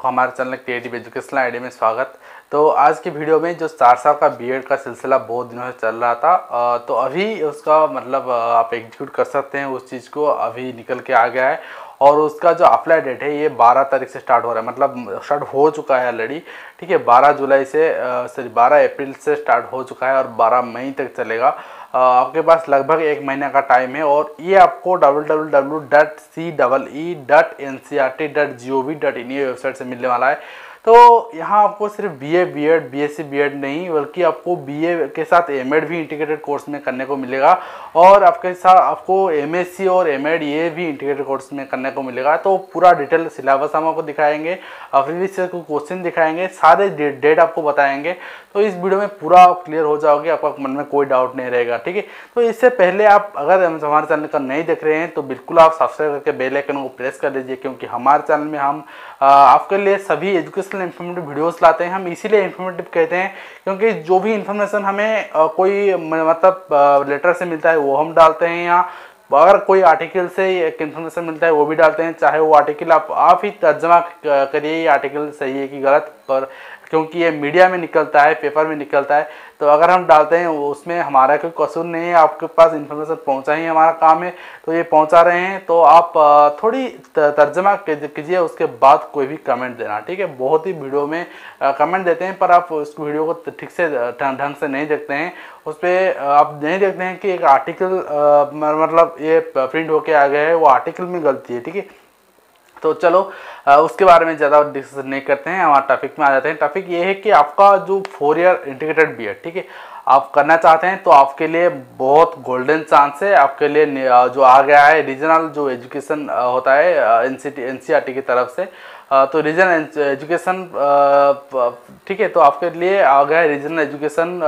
आपको हमारे channel creative educational ID में स्वागत। तो आज की वीडियो में जो 4 साल का बीएड का सिलसिला बहुत दिनों से चल रहा था, तो अभी उसका मतलब आप एग्जीक्यूट कर सकते हैं उस चीज़ को, अभी निकल के आ गया है। और उसका जो अप्लाई डेट है ये 12 तारीख से स्टार्ट हो रहा है, मतलब स्टार्ट हो चुका है ऑलरेडी। ठीक है, 12 जुलाई से सॉरी 12 अप्रैल से स्टार्ट हो चुका है और 12 मई तक चलेगा। आपके पास लगभग 1 महीने का टाइम है और ये आपको www.ceert.ncrt.gov.in ये वेबसाइट से मिलने वाला है। तो यहाँ आपको सिर्फ बीए बीएड बीएससी बीएड नहीं बल्कि आपको बीए के साथ एमएड भी इंटीग्रेटेड कोर्स में करने को मिलेगा और आपके साथ आपको एमएससी और एमएड ये भी इंटीग्रेटेड कोर्स में करने को मिलेगा। तो पूरा डिटेल सिलेबस हम आपको दिखाएंगे, प्रीवियस ईयर को क्वेश्चन दिखाएंगे, सारे डेट आपको बताएंगे। तो इस वीडियो में पूरा क्लियर हो जाओगे, आपका मन में कोई डाउट नहीं रहेगा। ठीक है, तो इससे पहले आप अगर हमारे चैनल का नहीं देख रहे हैं तो बिल्कुल आप सब्सक्राइब करके बेल आइकन को प्रेस कर लीजिए, क्योंकि हमारे चैनल में हम आपके लिए सभी एजुकेशनल इन्फॉर्मेटिव वीडियोस लाते हैं। हम इसीलिए इन्फॉर्मेटिव कहते हैं क्योंकि जो भी इन्फॉर्मेशन हमें कोई मतलब लेटर से मिलता है वो हम डालते हैं यहाँ, अगर कोई आर्टिकल से एक इन्फॉर्मेशन मिलता है वो भी डालते हैं। चाहे वो आर्टिकल आप ही तर्जमा करिए ये आर्टिकल सही है कि गलत, पर क्योंकि ये मीडिया में निकलता है, पेपर में निकलता है, तो अगर हम डालते हैं उसमें हमारा कोई कसूर नहीं है। आपके पास इन्फॉर्मेशन पहुंचा ही हमारा काम है, तो ये पहुंचा रहे हैं। तो आप थोड़ी तर्जमा कीजिए, उसके बाद कोई भी कमेंट देना। ठीक है, बहुत ही वीडियो में कमेंट देते हैं पर आप उस वीडियो को ठीक से ढंग से नहीं देखते हैं। उस पर आप नहीं देखते हैं कि एक आर्टिकल मतलब ये प्रिंट होके आ गया है, वो आर्टिकल में गलती है। ठीक है, तो चलो उसके बारे में ज़्यादा डिस्कस नहीं करते हैं, हमारे टॉपिक में आ जाते हैं। टॉपिक ये है कि आपका जो 4 ईयर इंटीग्रेटेड बीएड, ठीक है, आप करना चाहते हैं तो आपके लिए बहुत गोल्डन चांस है। आपके लिए जो आ गया है रीजनल जो एजुकेशन होता है एनसीईआरटी की तरफ से, तो रीजनल एजुकेशन, ठीक है, तो आपके लिए आ गया है रीजनल एजुकेशन,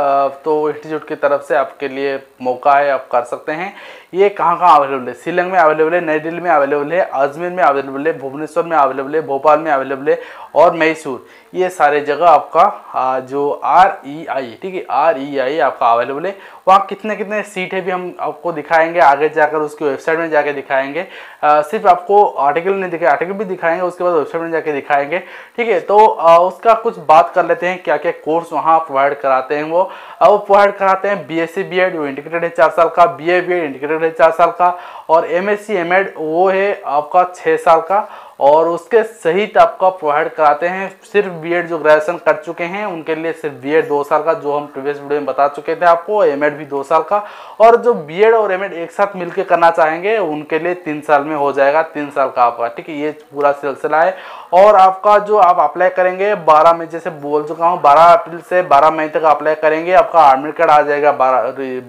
तो इंस्टीट्यूट की तरफ से आपके लिए मौका है, आप कर सकते हैं। ये कहाँ अवेलेबल है? शिलंग में अवेलेबल है, नई दिल्ली में अवेलेबल है, अजमेर में अवेलेबल है, भुवनेश्वर में अवेलेबल है, भोपाल में अवेलेबल है और मैसूर, ये सारे जगह आपका जो REI, ठीक है, REI आपका अवेलेबल है। वहाँ कितने सीट है भी हम आपको दिखाएंगे, आगे जाकर उसकी वेबसाइट में जाके दिखाएंगे। सिर्फ आपको आर्टिकल नहीं दिखाए, आर्टिकल भी दिखाएंगे, उसके बाद वेबसाइट में जाके दिखाएंगे। ठीक है, तो उसका कुछ बात कर लेते हैं, क्या क्या कोर्स वहाँ प्रोवाइड कराते हैं। वो प्रोवाइड कराते हैं बीएससी बीएड, वो इंटीग्रेटेड है 4 साल का, बीए बीएड इंटीग्रेटेड है 4 साल का, और एमएससी एमएड वो है आपका 6 साल का। और उसके सहित आपका प्रोवाइड कराते हैं सिर्फ बीएड, जो ग्रेजुएशन कर चुके हैं उनके लिए सिर्फ बीएड 2 साल का, जो हम प्रीवियस वीडियो में बता चुके थे आपको, एमएड भी 2 साल का, और जो बीएड और एमएड एक साथ मिलकर करना चाहेंगे उनके लिए 3 साल में हो जाएगा, 3 साल का आपका। ठीक है, ये पूरा सिलसिला है। और आपका जो आप अप्लाई करेंगे 12 मई, जैसे बोल चुका हूँ, 12 अप्रैल से 12 मई तक अप्लाई करेंगे, आपका एडमिट कार्ड आ जाएगा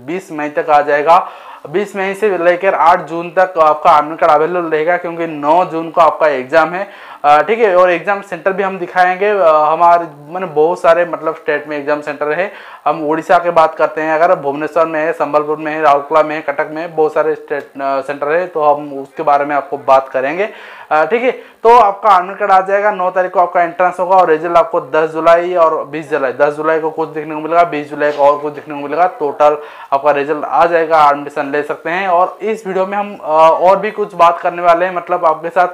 20 मई तक आ जाएगा। 20 मई से लेकर 8 जून तक आपका एडमिट कार्ड अवेलेबल रहेगा, क्योंकि 9 जून को आपका एग्जाम है। ठीक है, और एग्जाम सेंटर भी हम दिखाएंगे। हमारे मैंने बहुत सारे मतलब स्टेट में एग्जाम सेंटर है। हम उड़ीसा की बात करते हैं, अगर भुवनेश्वर में है, संबलपुर में है, राउरकेला में है, कटक में है, बहुत सारे स्टेट सेंटर है, तो हम उसके बारे में आपको बात करेंगे। ठीक है, तो आपका एडमिट कार्ड आ जाएगा। 9 तारीख को आपका एंट्रेंस होगा और रिजल्ट आपको 10 जुलाई और 20 जुलाई, 10 जुलाई को कुछ देखने को मिलेगा, 20 जुलाई को और कुछ देखने को मिलेगा। टोटल आपका रिजल्ट आ जाएगा, एडमिशन ले सकते हैं। और इस वीडियो में हम और भी कुछ बात करने वाले हैं, मतलब आपके साथ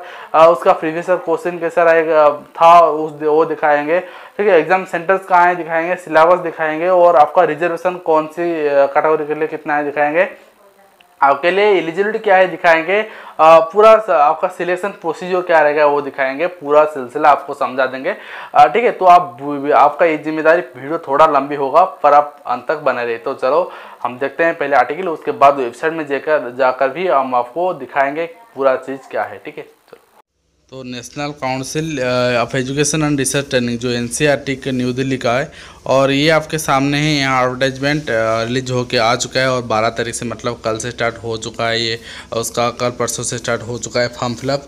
उसका प्रीवियस क्वेश्चन कैसा रहेगा था वो दिखाएंगे। ठीक है, एग्जाम सेंटर्स कहाँ है दिखाएंगे, सिलेबस दिखाएंगे, और आपका रिजर्वेशन कौन सी कैटेगरी के लिए कितना है दिखाएंगे, आपके लिए एलिजिबिलिटी क्या है दिखाएंगे, पूरा आपका सिलेक्शन प्रोसीजर क्या रहेगा वो दिखाएंगे, पूरा सिलसिला आपको समझा देंगे। ठीक है, तो आपका ये जिम्मेदारी, वीडियो थोड़ा लंबी होगा पर आप अंत तक बने रहे। तो चलो हम देखते हैं पहले आर्टिकल, उसके बाद वेबसाइट में जाकर भी हम आपको दिखाएंगे पूरा चीज़ क्या है। ठीक है, तो national council of education and research training जो एनसीईआरटी के न्यू दिल्ली का है, और ये आपके सामने है। यहाँ एडवर्टाइजमेंट रिलीज होके आ चुका है और 12 तारीख से, मतलब कल से स्टार्ट हो चुका है ये, उसका कल परसों से स्टार्ट हो चुका है फॉर्म फिलअप।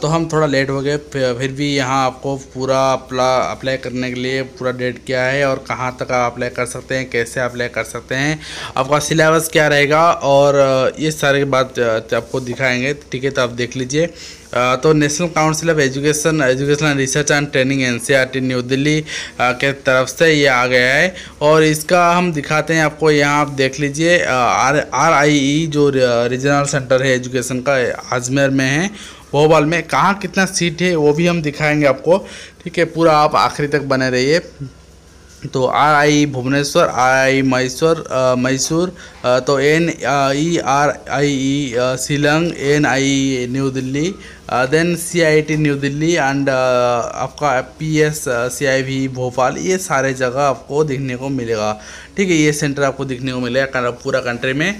तो हम थोड़ा लेट हो गए, फिर भी यहाँ आपको पूरा अप्लाई करने के लिए पूरा डेट क्या है और कहाँ तक आप अप्लाई कर सकते हैं, कैसे अप्लाई कर सकते हैं, आपका सिलेबस क्या रहेगा, और ये सारी बात आपको दिखाएंगे। ठीक है, तो आप देख लीजिए। तो national council of education research and training NCERT new Delhi के तरफ से ये आ गया है, और इसका हम दिखाते हैं आपको। यहाँ आप देख लीजिए, RIE जो रीजनल सेंटर है एजुकेशन का, अजमेर में है, भोपाल में कहाँ कितना सीट है वो भी हम दिखाएंगे आपको, ठीक है। पूरा आप आखिरी तक बने रहिए। तो RI भुवनेश्वर, RI मैसूर, तो NERIE Shillong, NIE new Delhi, then CIT new Delhi and आपका PS CIV भोपाल, ये सारे जगह आपको देखने को मिलेगा, ठीक है। ये सेंटर आपको देखने को मिलेगा पूरा कंट्री में।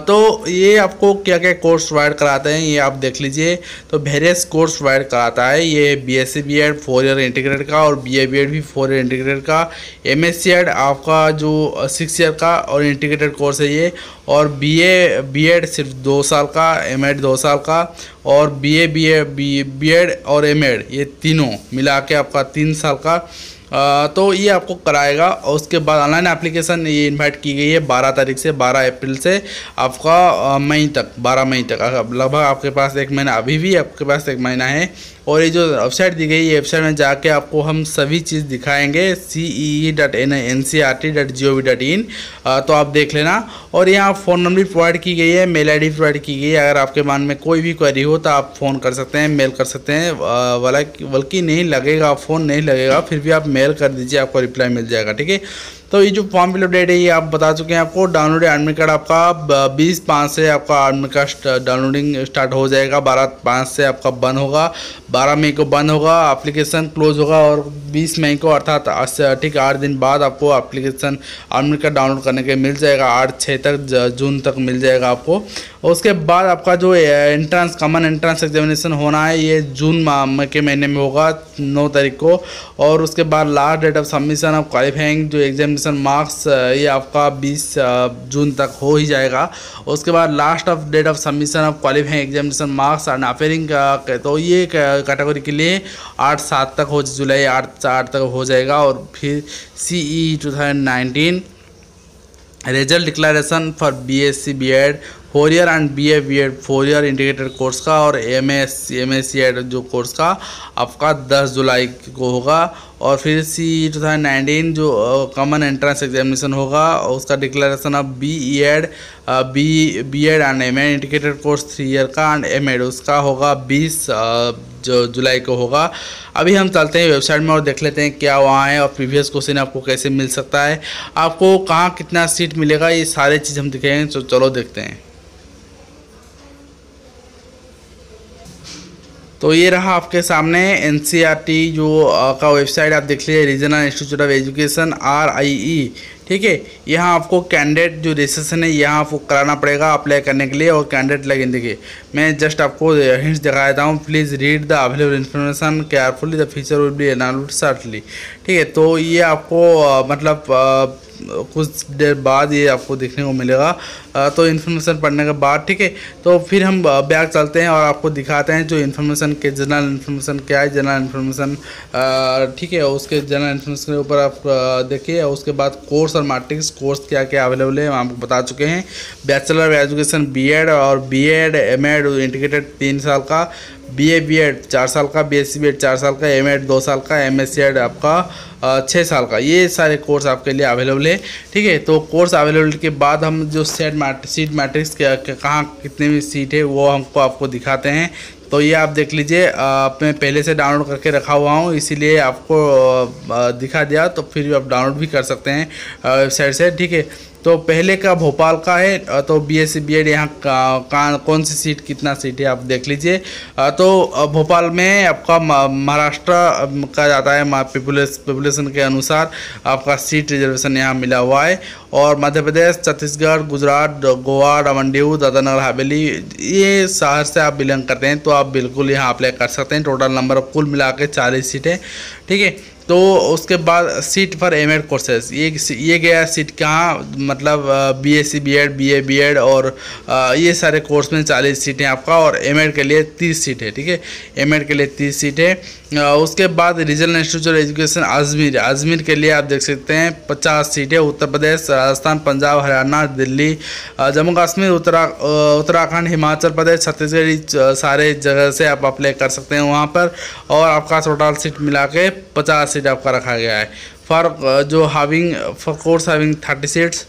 तो ये आपको क्या क्या कोर्स प्रोवाइड कराते हैं ये आप देख लीजिए। तो वेरियस कोर्स प्रोवाइड कराता है ये BSc BEd 4 ईयर इंटीग्रेटेड का और BA BEd भी 4 ईयर इंटीग्रेटेड का, MSc ED आपका जो 6 ईयर का और इंटीग्रेटेड कोर्स है ये, और BA BEd सिर्फ 2 साल का, MEd 2 साल का, और BA BEd और MEd ये तीनों मिला के आपका 3 साल का। तो ये आपको कराएगा। और उसके बाद ऑनलाइन एप्लीकेशन ये इनवाइट की गई है 12 तारीख से, 12 अप्रैल से आपका मई तक, 12 मई तक, लगभग आपके पास 1 महीना, अभी भी आपके पास 1 महीना है। और ये जो वेबसाइट दी गई है, वेबसाइट में जाके आपको हम सभी चीज़ दिखाएंगे, cee.ncrt.gov.in, तो आप देख लेना। और यहाँ फ़ोन नंबर भी प्रोवाइड की गई है, मेल ID प्रोवाइड की गई है। अगर आपके मन में कोई भी क्वेरी हो तो आप फ़ोन कर सकते हैं, मेल कर सकते हैं, बल्कि नहीं लगेगा, फ़ोन नहीं लगेगा, फिर भी आप मेल कर दीजिए, आपको रिप्लाई मिल जाएगा, ठीक है। तो ये जो फॉर्म फिलअप डेट है ये आप बता चुके हैं आपको। डाउनलोड एडमिट कार्ड आपका 20/5 से आपका एडमिट कार्ड डाउनलोडिंग स्टार्ट हो जाएगा, 12/5 से आपका बंद होगा, 12 मई को बंद होगा, एप्लीकेशन क्लोज होगा, और 20 मई को अर्थात ठीक 8 दिन बाद आपको एप्लीकेशन एडमिट कार्ड डाउनलोड करने के मिल जाएगा, 8-6 तक, जून तक मिल जाएगा आपको। और उसके बाद आपका जो एंट्रेंस, कॉमन एंट्रेंस एग्जामिनेशन होना है ये जून के महीने में होगा, 9 तारीख को। और उसके बाद last date of submission of qualifying जो एग्जामिनेशन मार्क्स ये आपका 20 जून तक हो ही जाएगा। उसके बाद last of date of submission of qualifying examination marks and appearing का, तो ये कैटेगरी के लिए 8-7 तक हो, जुलाई 8 तक हो जाएगा। और फिर CE 2019 result declaration for BSc BEd 4 year and BA BEd 4 year integrated course का, और MSc ED जो कोर्स का आपका 10 जुलाई को होगा। और फिर CE 2019 जो कॉमन एंट्रेंस एग्जामिनेशन होगा उसका declaration of BEd and MA integrated course 3 year का एंड MEd उसका होगा 20 जो जुलाई को होगा। अभी हम चलते हैं वेबसाइट में और देख लेते हैं क्या वहाँ है और प्रीवियस क्वेश्चन आपको कैसे मिल सकता है, आपको कहाँ कितना सीट मिलेगा, ये सारे चीज़ हम दिखाएंगे। तो चलो देखते हैं। तो ये रहा आपके सामने NCERT जो का वेबसाइट, आप देख लीजिए, regional institute of education RIE, ठीक है। यहाँ आपको कैंडिडेट जो रजिस्ट्रेशन है यहाँ आपको कराना पड़ेगा अप्लाई करने के लिए। और कैंडिडेट लगिन, देखिए मैं जस्ट आपको हिंट्स दिखा देता हूँ, please read the available information carefully, the feature will be announced shortly, ठीक है। तो ये आपको मतलब कुछ देर बाद ये आपको देखने को मिलेगा, तो इन्फॉर्मेशन पढ़ने के बाद, ठीक है। तो फिर हम बैक चलते हैं और आपको दिखाते हैं जो इन्फॉर्मेशन के जनरल इन्फॉर्मेशन क्या है, जनरल इन्फॉर्मेशन, ठीक है। उसके जनरल इन्फॉर्मेशन के ऊपर आप देखिए। उसके बाद कोर्स और मैट्रिक्स कोर्स क्या क्या अवेलेबल है हम आपको बता चुके हैं। बैचलर ऑफ एजुकेशन BEd और BEd MEd इंटीग्रेटेड 3 साल का, BA BEd 4 साल का, BSc BEd 4 साल का, MEd 2 साल का, MSc ED आपका 6 साल का, ये सारे कोर्स आपके लिए अवेलेबल है, ठीक है। तो कोर्स अवेलेबल के बाद हम जो सीट मैट्रिक्स कहाँ कितने भी सीट है वो हमको आपको दिखाते हैं। तो ये आप देख लीजिए, मैं पहले से डाउनलोड करके रखा हुआ हूँ, इसीलिए आपको दिखा दिया, तो फिर आप डाउनलोड भी कर सकते हैं वेबसाइट से, ठीक है। तो पहले का भोपाल का है, तो BSc BEd यहाँ कौन सी सीट, कितना सीट है आप देख लीजिए। तो भोपाल में आपका महाराष्ट्र का जाता है, पॉपुलेशन के अनुसार आपका सीट रिजर्वेशन यहाँ मिला हुआ है। और मध्य प्रदेश, छत्तीसगढ़, गुजरात, गोवा, दमन-दीव, दादरा नगर हवेली, ये शहर से आप बिलोंग करते हैं तो आप बिल्कुल यहाँ अप्लाई कर सकते हैं। टोटल नंबर कुल मिला के 40 सीटें, ठीक है। तो उसके बाद सीट फॉर MEd कोर्सेज, ये गया सीट कहाँ, मतलब BSc BEd BA BEd और ये सारे कोर्स में 40 सीटें आपका, और MEd के लिए 30 सीट है, ठीक है। MEd के लिए 30 सीट है। उसके बाद regional institute of education Ajmer के लिए आप देख सकते हैं 50 सीटें। उत्तर प्रदेश, राजस्थान, पंजाब, हरियाणा, दिल्ली, जम्मू कश्मीर, उत्तराखंड, हिमाचल प्रदेश, छत्तीसगढ़, सारे जगह से आप अप्लाई कर सकते हैं वहाँ पर। और आपका टोटल सीट मिला के 50 सीट आपका रखा गया है। फॉर जो फॉर कोर्स हैविंग 30 सीट्स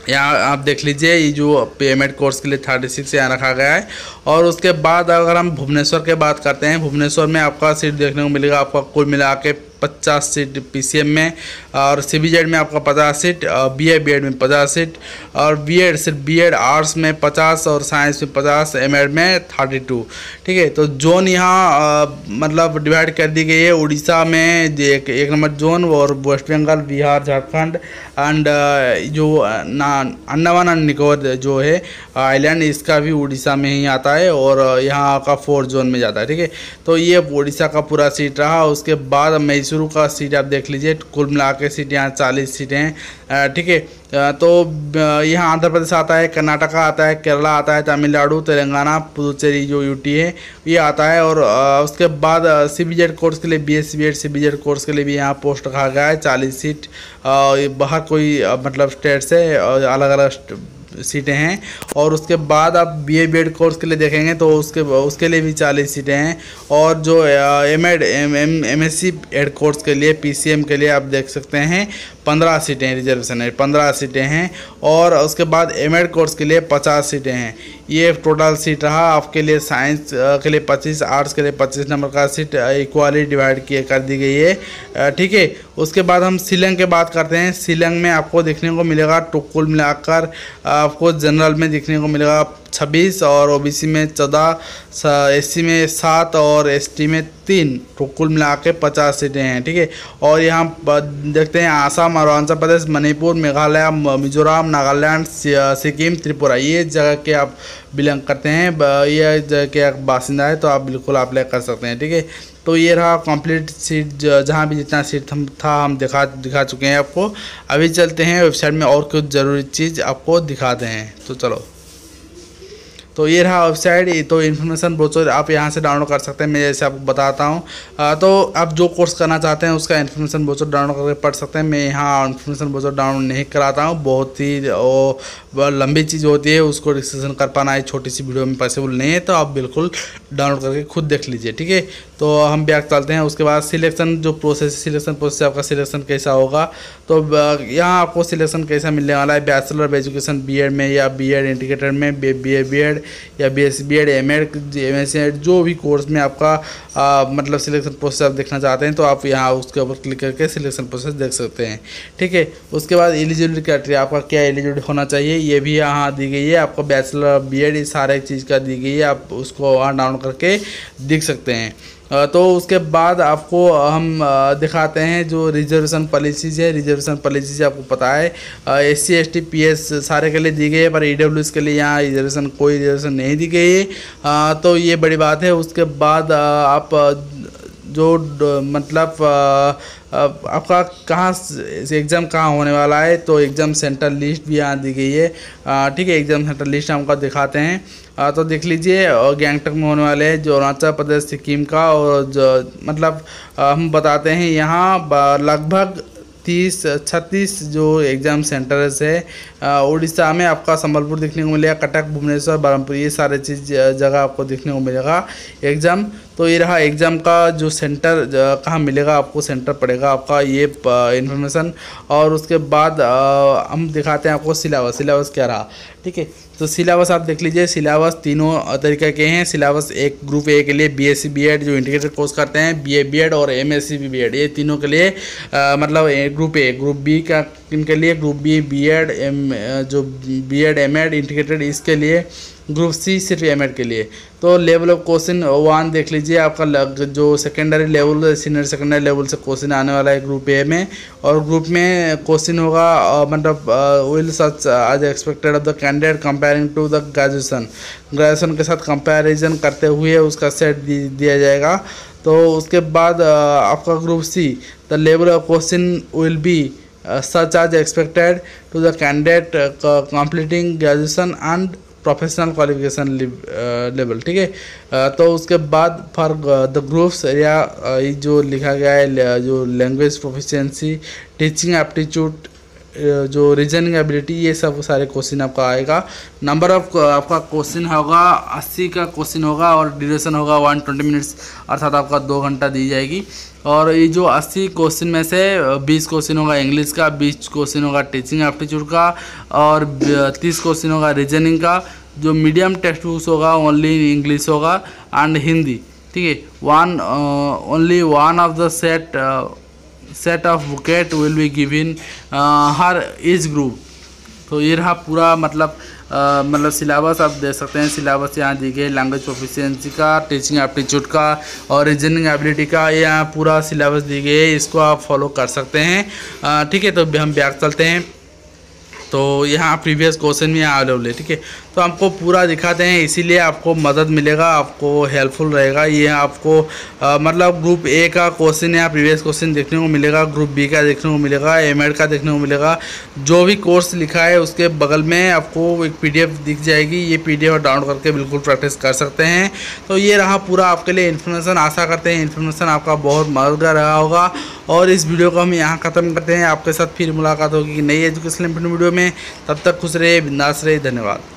यहाँ आप देख लीजिए, ये जो पेमेंट कोर्स के लिए 36 यहाँ रखा गया है। और उसके बाद अगर हम भुवनेश्वर के बात करते हैं, भुवनेश्वर में आपका सीट देखने को मिलेगा, आपका कुल मिला के 50 सीट PCM में, और CBZ में आपका 50 सीट, BA BEd में 50 सीट, और BEd सिर्फ BEd आर्ट्स में 50 और साइंस में 50, MAd में 32। ठीक है, तो जोन यहाँ मतलब डिवाइड कर दी गई है। उड़ीसा में एक नंबर जोन, और वेस्ट बंगाल, बिहार, झारखंड एंड जो अंडमान एंड निकोबार जो है आइलैंड, इसका भी उड़ीसा में ही आता है, और यहाँ का 4 जोन में जाता है। ठीक है, तो ये उड़ीसा का पूरा सीट रहा। उसके बाद मैसूरू का सीट आप देख लीजिए, कुल मिला के सीट यहाँ 40 सीटें हैं। ठीक है, तो यहाँ आंध्र प्रदेश आता है, कर्नाटका आता है, केरला आता है, तमिलनाडु, तेलंगाना, पुदुचेरी जो UT है ये आता है। और उसके बाद CBZ कोर्स के लिए BSc BEd CBZ कोर्स के लिए भी यहाँ पोस्ट रखा गया है 40 सीट। बाहर कोई मतलब स्टेट से अलग अलग सीटें हैं। और उसके बाद आप BA BEd कोर्स के लिए देखेंगे तो उसके लिए भी 40 सीटें हैं। और जो MSc एड कोर्स के लिए PCM के लिए आप देख सकते हैं 15 सीटें रिजर्वेशन है, 15 सीटें हैं। और उसके बाद MAd कोर्स के लिए 50 सीटें हैं। ये टोटल सीट रहा आपके लिए। साइंस के लिए 25, आर्ट्स के लिए 25 नंबर का सीट इक्वली डिवाइड कर दी गई है। ठीक है, उसके बाद हम शिलंग की बात करते हैं। शिलंग में आपको देखने को मिलेगा कुल मिलाकर आपको जनरल में देखने को मिलेगा 26, और OBC में 14, SC में 7 और ST में 3, तो कुल मिला के 50 सीटें हैं। ठीक है, और यहाँ देखते हैं आसाम, अरुणाचल प्रदेश, मणिपुर, मेघालय, मिजोरम, नागालैंड, सिक्किम, त्रिपुरा, ये जगह के आप बिलोंग करते हैं, ये जगह के बासिंदा है, तो आप बिल्कुल अप्लाई कर सकते हैं। ठीक है, तो ये रहा कंप्लीट सीट, जहाँ भी जितना सीट था हम दिखा चुके हैं आपको। अभी चलते हैं वेबसाइट में और कुछ ज़रूरी चीज़ आपको दिखाते हैं, तो चलो। तो ये रहा वेबसाइट, तो इन्फॉर्मेशन ब्रोचर आप यहाँ से डाउनलोड कर सकते हैं। मैं जैसे आपको बताता हूँ, तो आप जो कोर्स करना चाहते हैं उसका इन्फॉर्मेशन ब्रोचर डाउनलोड करके पढ़ सकते हैं। मैं यहाँ इन्फॉर्मेशन ब्रोचर डाउनलोड नहीं कराता हूँ, बहुत ही लंबी चीज़ होती है, उसको डिस्कशन कर पाना एक छोटी सी वीडियो में पॉसिबल नहीं है, तो आप बिल्कुल डाउनलोड करके खुद देख लीजिए। ठीक है, तो हम बैक चलते हैं। उसके बाद सिलेक्शन जो प्रोसेस, सिलेक्शन प्रोसेस आपका सिलेक्शन कैसा होगा, तो यहाँ आपको सिलेक्शन कैसा मिलने वाला है। बैचलर ऑफ एजुकेशन BEd में, या BEd इंटीग्रेटेड में, BA BEd या BSc BEd MAd MSc जो भी कोर्स में आपका मतलब सिलेक्शन प्रोसेस आप देखना चाहते हैं, तो आप यहाँ उसके ऊपर क्लिक करके सिलेक्शन प्रोसेस देख सकते हैं। ठीक है, उसके बाद एलिजिबिलिटी क्राइटेरिया, आपका क्या एलिजिबिलिटी होना चाहिए ये भी यहाँ दी गई है। आपको बैचलर BEd इस सारे चीज़ का दी गई है, आप उसको वहाँ डाउनलोड करके देख सकते हैं। तो उसके बाद आपको हम दिखाते हैं जो रिजर्वेशन पॉलिसीज़ है। रिजर्वेशन पॉलिसीज़ आपको पता है SC ST PS सारे के लिए दी गई है, पर EWS के लिए यहाँ रिजर्वेशन कोई रिजर्वेशन नहीं दी गई है, तो ये बड़ी बात है। उसके बाद आप जो मतलब आपका कहाँ एग्ज़ाम कहाँ होने वाला है, तो एग्ज़ाम सेंटर लिस्ट भी यहाँ दी गई है। ठीक है, एग्ज़ाम सेंटर लिस्ट हमको दिखाते हैं, तो देख लीजिए। गैंगटॉक में होने वाले हैं, जो अरुणाचल प्रदेश, सिक्किम का, और जो मतलब हम बताते हैं यहाँ लगभग 30-36 जो एग्ज़ाम सेंटर्स है। उड़ीसा में आपका संबलपुर देखने को मिलेगा, कटक, भुवनेश्वर, बरहमपुर, ये सारे चीज़ जगह आपको देखने को मिलेगा एग्ज़ाम। तो ये रहा एग्ज़ाम का जो सेंटर कहाँ मिलेगा, आपको सेंटर पड़ेगा आपका ये इन्फॉर्मेशन। और उसके बाद हम दिखाते हैं आपको सिलेबस क्या रहा। ठीक है, तो सिलेबस आप देख लीजिए। सिलेबस तीनों तरीके के हैं। सिलेबस एक ग्रुप ए के लिए BSc BEd जो इंटीग्रेटेड कोर्स करते हैं, BA BEd और MSc BEd, ये तीनों के लिए मतलब ग्रुप ए। ग्रुप बी का इनके लिए ग्रुप B BEd जो BEd MAd इंटीग्रेटेड, इसके लिए ग्रुप C सिर्फ MAd के लिए। तो लेवल ऑफ क्वेश्चन 1 देख लीजिए, आपका जो secondary level, senior secondary level से क्वेश्चन आने वाला है ग्रुप ए में। और ग्रुप में क्वेश्चन होगा मतलब will such as expected of the candidate comparing to the graduation के साथ कंपैरिजन करते हुए उसका सेट दिया जाएगा। तो उसके बाद आपका group C, the level of question will be such as expected to the candidate completing graduation and professional qualification level. ठीक है, तो उसके बाद फॉर द ग्रुप्स एरिया जो लिखा गया है, जो लैंग्वेज प्रोफिशिएंसी, टीचिंग एप्टीट्यूड, जो रीजनिंग एबिलिटी, ये सब सारे क्वेश्चन आपका आएगा। नंबर ऑफ आपका क्वेश्चन होगा 80 का क्वेश्चन होगा और ड्यूरेशन होगा 120 मिनट्स, अर्थात आपका 2 घंटा दी जाएगी। और ये जो 80 क्वेश्चन में से 20 क्वेश्चन होगा इंग्लिश का, 20 क्वेश्चन होगा टीचिंग एप्टीट्यूड का और 30 क्वेश्चन होगा रीजनिंग का। जो मीडियम टेक्स्ट बुक्स होगा ओनली इंग्लिश होगा एंड हिंदी, ठीक है। Only one of the set of bouquet will be given her age group. तो ये रहा पूरा मतलब सिलेबस आप देख सकते हैं। सिलेबस यहाँ दी गई लैंग्वेज प्रोफिशिएंसी का, टीचिंग एप्टीट्यूड का और रीजनिंग एबिलिटी का, ये यहाँ पूरा सिलेबस दी गई है, इसको आप फॉलो कर सकते हैं, ठीक है। तो हम बैक चलते हैं। तो यहाँ प्रीवियस क्वेश्चन भी यहाँ अवेलेबल है, ठीक है। तो हमको पूरा दिखाते हैं, इसीलिए आपको मदद मिलेगा, आपको हेल्पफुल रहेगा। ये आपको मतलब ग्रुप ए का क्वेश्चन या प्रीवियस क्वेश्चन देखने को मिलेगा, ग्रुप बी का देखने को मिलेगा, एमएड का देखने को मिलेगा। जो भी कोर्स लिखा है उसके बगल में आपको एक पीडीएफ दिख जाएगी, ये पीडीएफ डाउनलोड करके बिल्कुल प्रैक्टिस कर सकते हैं। तो ये रहा पूरा आपके लिए इन्फॉर्मेशन। आशा करते हैं इन्फॉर्मेशन आपका बहुत मददगार रहा होगा। और इस वीडियो को हम यहाँ ख़त्म करते हैं। आपके साथ फिर मुलाकात होगी नई एजुकेशनल वीडियो में। तब तक खुश रहे, बिंदास रहे। धन्यवाद।